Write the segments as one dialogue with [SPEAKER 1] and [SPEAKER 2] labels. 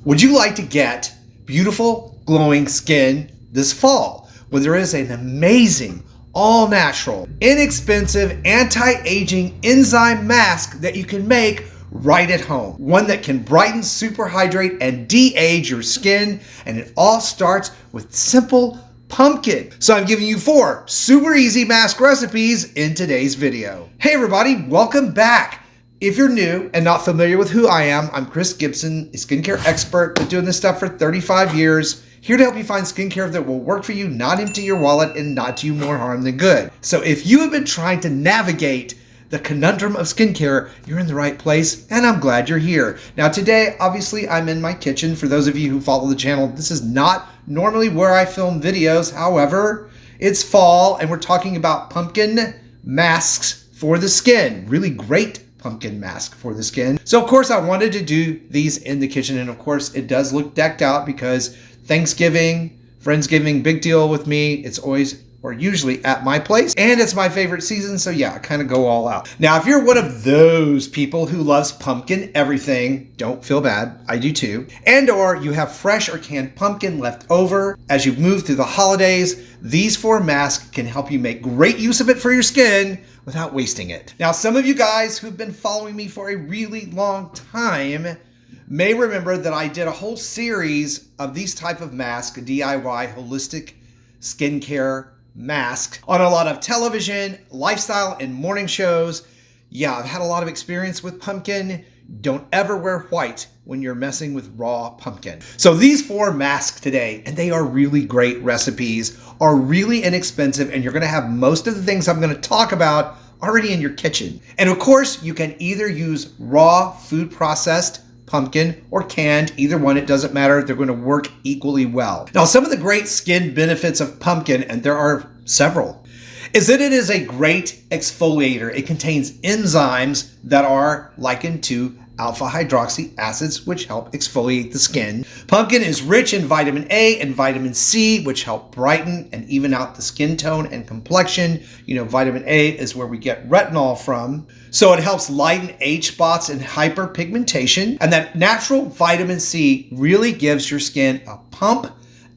[SPEAKER 1] Would you like to get beautiful, glowing skin this fall? Well, there is an amazing, all-natural, inexpensive, anti-aging enzyme mask that you can make right at home. One that can brighten, superhydrate, and de-age your skin, and it all starts with simple pumpkin. So I'm giving you 4 super easy mask recipes in today's video. Hey everybody, welcome back. If you're new and not familiar with who I am, I'm Chris Gibson, a skincare expert. Been doing this stuff for 35 years. Here to help you find skincare that will work for you, not empty your wallet, and not do you more harm than good. So if you have been trying to navigate the conundrum of skincare, you're in the right place, and I'm glad you're here. Now today, obviously, I'm in my kitchen. For those of you who follow the channel, this is not normally where I film videos. However, it's fall, and we're talking about pumpkin masks for the skin. Really great pumpkin mask for the skin. So of course I wanted to do these in the kitchen, and of course it does look decked out because Thanksgiving, Friendsgiving, big deal with me. It's always or usually at my place, and it's my favorite season, so yeah, I kind of go all out. Now, if you're one of those people who loves pumpkin everything, don't feel bad, I do too, and or you have fresh or canned pumpkin left over as you move through the holidays, these 4 masks can help you make great use of it for your skin without wasting it. Now, some of you guys who've been following me for a really long time may remember that I did a whole series of these type of masks, DIY holistic skincare mask, on a lot of television, lifestyle, and morning shows. Yeah, I've had a lot of experience with pumpkin. Don't ever wear white when you're messing with raw pumpkin. So these 4 masks today, and they are really great recipes, are really inexpensive, and you're gonna have most of the things I'm gonna talk about already in your kitchen. And of course, you can either use raw food processed pumpkin or canned, either one, it doesn't matter. They're going to work equally well. Now, some of the great skin benefits of pumpkin, and there are several, is that it is a great exfoliator. It contains enzymes that are likened to alpha hydroxy acids, which help exfoliate the skin. Pumpkin is rich in vitamin A and vitamin C, which help brighten and even out the skin tone and complexion. You know, vitamin A is where we get retinol from. So it helps lighten age spots and hyperpigmentation. And that natural vitamin C really gives your skin a pump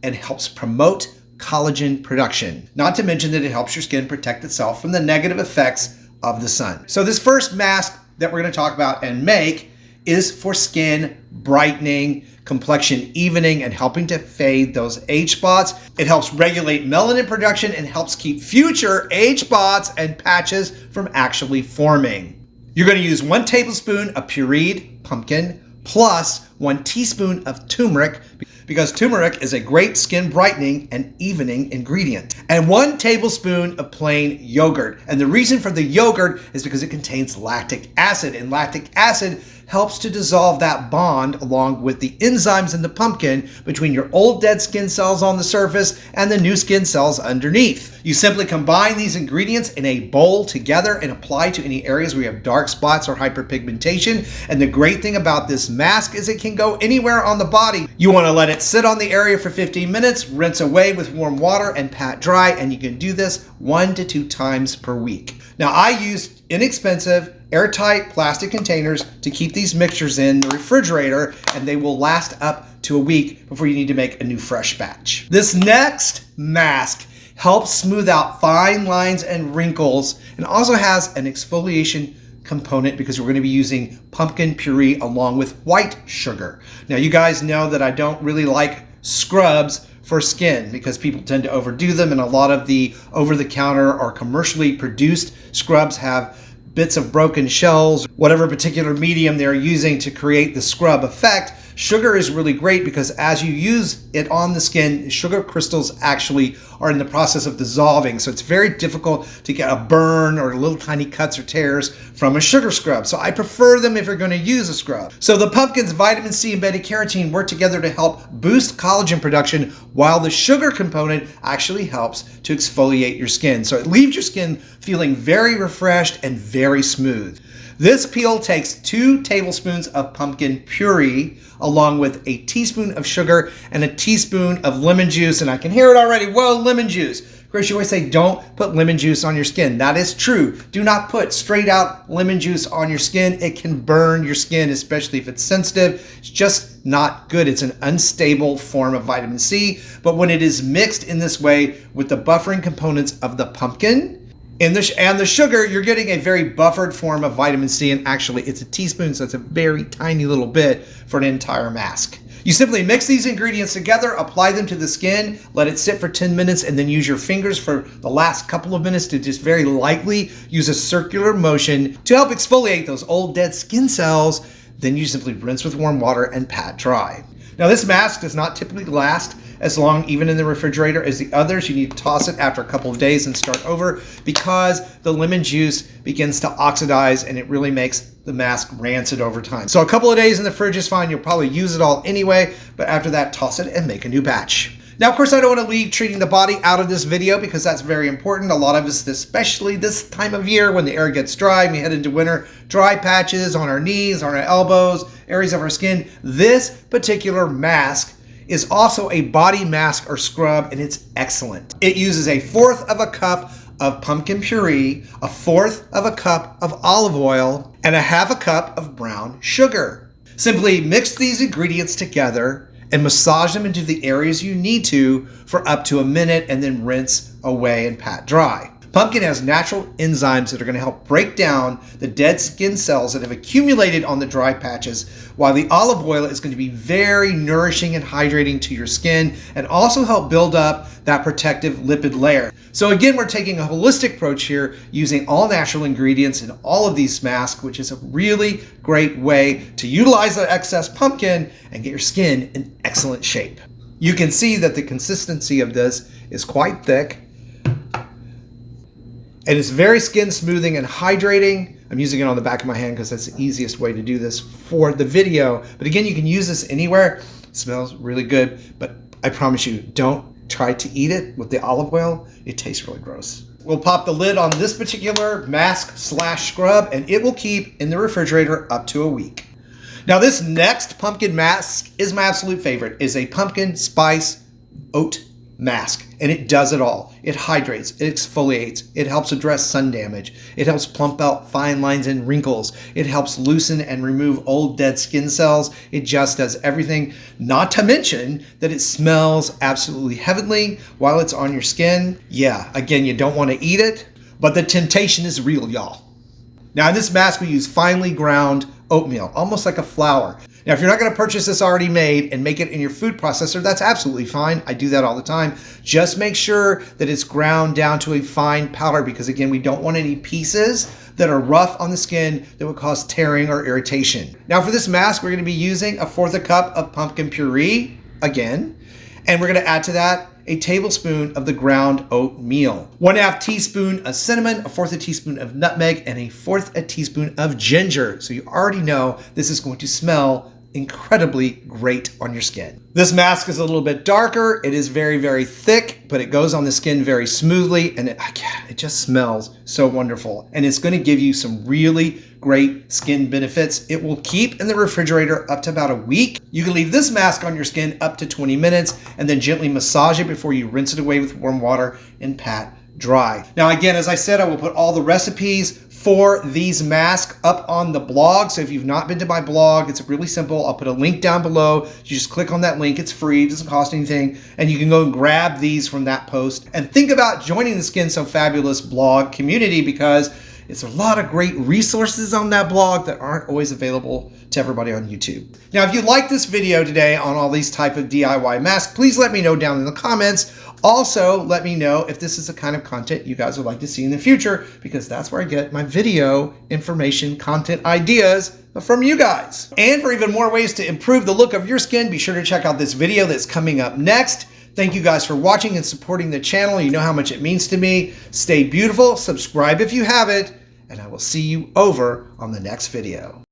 [SPEAKER 1] and helps promote collagen production. Not to mention that it helps your skin protect itself from the negative effects of the sun. So this first mask that we're going to talk about and make is for skin brightening, complexion evening, and helping to fade those age spots. It helps regulate melanin production and helps keep future age spots and patches from actually forming. You're going to use 1 tablespoon of pureed pumpkin plus 1 teaspoon of turmeric, because turmeric is a great skin brightening and evening ingredient, and 1 tablespoon of plain yogurt. And the reason for the yogurt is because it contains lactic acid, and lactic acid helps to dissolve that bond along with the enzymes in the pumpkin between your old dead skin cells on the surface and the new skin cells underneath. You simply combine these ingredients in a bowl together and apply to any areas where you have dark spots or hyperpigmentation. And the great thing about this mask is it can go anywhere on the body. You want to let it sit on the area for 15 minutes, rinse away with warm water, and pat dry. And you can do this 1 to 2 times per week. Now, I used inexpensive airtight plastic containers to keep these mixtures in the refrigerator, and they will last up to a week before you need to make a new fresh batch. This next mask helps smooth out fine lines and wrinkles, and also has an exfoliation component because we're going to be using pumpkin puree along with white sugar. Now, you guys know that I don't really like scrubs for skin because people tend to overdo them, and a lot of the over-the-counter or commercially produced scrubs have bits of broken shells, whatever particular medium they're using to create the scrub effect. Sugar is really great because as you use it on the skin, sugar crystals actually are in the process of dissolving. So it's very difficult to get a burn or little tiny cuts or tears from a sugar scrub. So I prefer them if you're going to use a scrub. So the pumpkin's vitamin C and beta-carotene work together to help boost collagen production, while the sugar component actually helps to exfoliate your skin. So it leaves your skin feeling very refreshed and very smooth. This peel takes 2 tablespoons of pumpkin puree along with a teaspoon of sugar and a teaspoon of lemon juice. And I can hear it already. Whoa, lemon juice. Of course, you always say don't put lemon juice on your skin. That is true. Do not put straight out lemon juice on your skin. It can burn your skin, especially if it's sensitive. It's just not good. It's an unstable form of vitamin C. But when it is mixed in this way with the buffering components of the pumpkin and the sugar, you're getting a very buffered form of vitamin C. And actually, it's a teaspoon, so it's a very tiny little bit for an entire mask. You simply mix these ingredients together, apply them to the skin, let it sit for 10 minutes, and then use your fingers for the last couple of minutes to just very lightly use a circular motion to help exfoliate those old dead skin cells. Then you simply rinse with warm water and pat dry. Now, this mask does not typically last as long, even in the refrigerator, as the others. You need to toss it after a couple of days and start over because the lemon juice begins to oxidize and it really makes the mask rancid over time. So a couple of days in the fridge is fine. You'll probably use it all anyway, but after that, toss it and make a new batch. Now, of course, I don't want to leave treating the body out of this video because that's very important. A lot of us, especially this time of year when the air gets dry, we head into winter, dry patches on our knees, on our elbows, areas of our skin. This particular mask is also a body mask or scrub, and it's excellent. It uses 1/4 of a cup of pumpkin puree, 1/4 of a cup of olive oil, and 1/2 cup of brown sugar. Simply mix these ingredients together and massage them into the areas you need to for up to a minute, and then rinse away and pat dry. Pumpkin has natural enzymes that are going to help break down the dead skin cells that have accumulated on the dry patches, while the olive oil is going to be very nourishing and hydrating to your skin and also help build up that protective lipid layer. So again, we're taking a holistic approach here using all natural ingredients in all of these masks, which is a really great way to utilize the excess pumpkin and get your skin in excellent shape. You can see that the consistency of this is quite thick. And it's very skin smoothing and hydrating. I'm using it on the back of my hand because that's the easiest way to do this for the video. But again, you can use this anywhere. It smells really good, but I promise you, don't try to eat it with the olive oil. It tastes really gross. We'll pop the lid on this particular mask / scrub, and it will keep in the refrigerator up to a week. Now, this next pumpkin mask is my absolute favorite. It's a pumpkin spice oat mask, and it does it all. It hydrates, it exfoliates, it helps address sun damage, it helps plump out fine lines and wrinkles, it helps loosen and remove old dead skin cells. It just does everything, not to mention that it smells absolutely heavenly while it's on your skin. Yeah, again, you don't want to eat it, but the temptation is real, y'all. Now, in this mask, we use finely ground oatmeal, almost like a flour. Now, if you're not going to purchase this already made and make it in your food processor, that's absolutely fine. I do that all the time. Just make sure that it's ground down to a fine powder because, again, we don't want any pieces that are rough on the skin that would cause tearing or irritation. Now, for this mask, we're going to be using 1/4 cup of pumpkin puree, again, and we're going to add to that a tablespoon of the ground oatmeal, 1/2 teaspoon of cinnamon, 1/4 teaspoon of nutmeg, and 1/4 teaspoon of ginger. So you already know this is going to smell incredibly great on your skin. This mask is a little bit darker. It is very, very thick, but it goes on the skin very smoothly, and it just smells so wonderful. And it's going to give you some really great skin benefits. It will keep in the refrigerator up to about a week. You can leave this mask on your skin up to 20 minutes and then gently massage it before you rinse it away with warm water and pat dry. Now, again, as I said, I will put all the recipes for these masks up on the blog. So if you've not been to my blog, it's really simple. I'll put a link down below. You just click on that link. It's free. It doesn't cost anything. And you can go and grab these from that post. And think about joining the Skin So Fabulous blog community because it's a lot of great resources on that blog that aren't always available to everybody on YouTube. Now, if you like this video today on all these type of DIY masks, please let me know down in the comments. Also, let me know if this is the kind of content you guys would like to see in the future, because that's where I get my video information, content ideas from you guys. And for even more ways to improve the look of your skin, be sure to check out this video that's coming up next. Thank you guys for watching and supporting the channel. You know how much it means to me. Stay beautiful, subscribe if you haven't, and I will see you over on the next video.